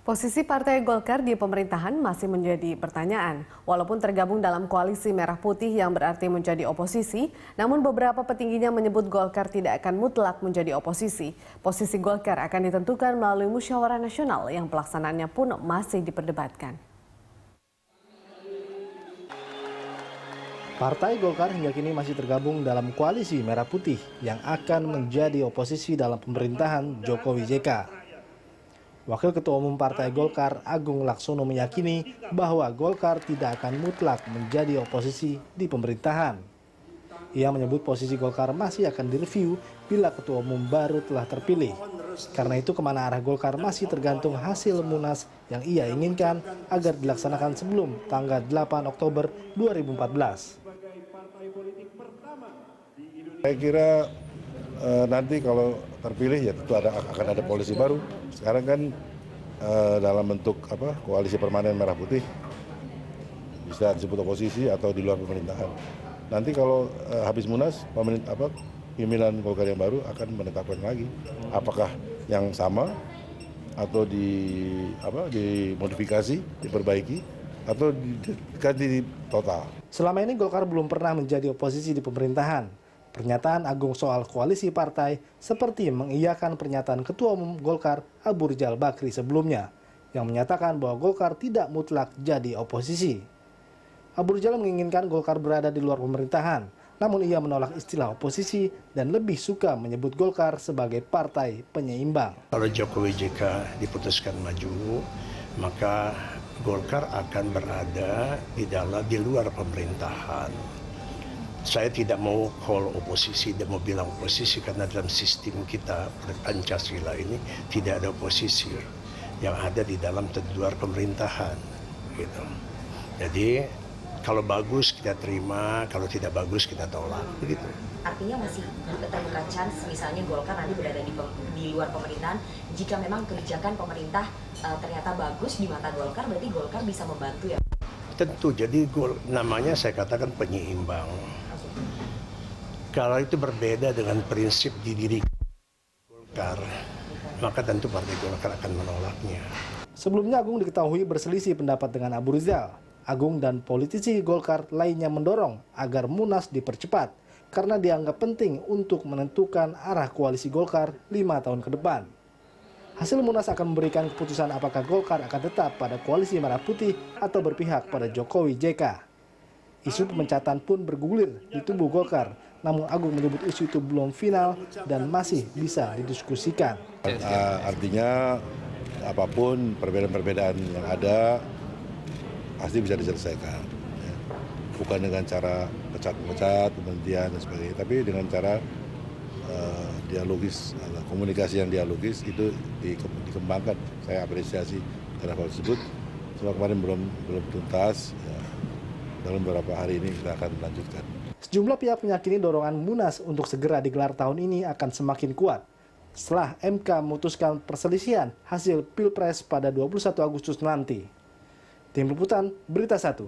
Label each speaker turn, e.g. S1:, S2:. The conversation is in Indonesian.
S1: Posisi Partai Golkar di pemerintahan masih menjadi pertanyaan. Walaupun tergabung dalam koalisi Merah Putih yang berarti menjadi oposisi, namun beberapa petingginya menyebut Golkar tidak akan mutlak menjadi oposisi. Posisi Golkar akan ditentukan melalui musyawarah nasional yang pelaksanaannya pun masih diperdebatkan.
S2: Partai Golkar hingga kini masih tergabung dalam koalisi Merah Putih yang akan menjadi oposisi dalam pemerintahan Jokowi JK. Wakil Ketua Umum Partai Golkar Agung Laksono meyakini bahwa Golkar tidak akan mutlak menjadi oposisi di pemerintahan. Ia menyebut posisi Golkar masih akan direview bila Ketua Umum baru telah terpilih. Karena itu kemana arah Golkar masih tergantung hasil Munas yang ia inginkan agar dilaksanakan sebelum tanggal 8 Oktober 2014.
S3: Saya kira nanti kalau terpilih ya tentu akan ada koalisi baru. Sekarang kan dalam bentuk koalisi permanen Merah Putih, bisa disebut oposisi atau di luar pemerintahan. Nanti kalau habis Munas, pimpinan Golkar yang baru akan menetapkan lagi apakah yang sama atau dimodifikasi, diperbaiki atau diganti total.
S2: Selama ini Golkar belum pernah menjadi oposisi di pemerintahan. Pernyataan Agung soal koalisi partai seperti mengiyakan pernyataan Ketua Umum Golkar Abu Rizal Bakri sebelumnya yang menyatakan bahwa Golkar tidak mutlak jadi oposisi. Abu Rizal menginginkan Golkar berada di luar pemerintahan, namun ia menolak istilah oposisi dan lebih suka menyebut Golkar sebagai partai penyeimbang.
S4: Kalau Jokowi JK diputuskan maju, maka Golkar akan berada di luar pemerintahan. Saya tidak mau call oposisi, tidak mau bilang oposisi karena dalam sistem kita Pancasila ini tidak ada oposisi yang ada di dalam luar pemerintahan. Gitu. Jadi kalau bagus kita terima, kalau tidak bagus kita tolak. Begitu.
S5: Artinya masih terbuka chance misalnya Golkar nanti berada di luar pemerintahan jika memang kebijakan pemerintah ternyata bagus di mata Golkar, berarti Golkar bisa membantu ya?
S4: Tentu, jadi namanya saya katakan penyeimbang. Kalau itu berbeda dengan prinsip di diri Golkar, maka tentu Partai Golkar akan menolaknya.
S2: Sebelumnya Agung diketahui berselisih pendapat dengan Abu Rizal. Agung dan politisi Golkar lainnya mendorong agar Munas dipercepat karena dianggap penting untuk menentukan arah koalisi Golkar 5 tahun ke depan. Hasil Munas akan memberikan keputusan apakah Golkar akan tetap pada koalisi Merah Putih atau berpihak pada Jokowi JK. Isu pemecatan pun bergulir di tubuh Golkar, namun Agung menyebut isu itu belum final dan masih bisa didiskusikan.
S3: Artinya apapun perbedaan-perbedaan yang ada pasti bisa diselesaikan. Bukan dengan cara pecat-pecat, pemberhentian dan sebagainya, tapi dengan cara dialogis, komunikasi yang dialogis itu dikembangkan. Saya apresiasi terhadap hal tersebut. Sebab kemarin belum tuntas. Ya. Dalam beberapa hari ini kita akan melanjutkan.
S2: Sejumlah pihak meyakini dorongan Munas untuk segera digelar tahun ini akan semakin kuat setelah MK memutuskan perselisihan hasil Pilpres pada 21 Agustus nanti. Tim Liputan, Berita 1.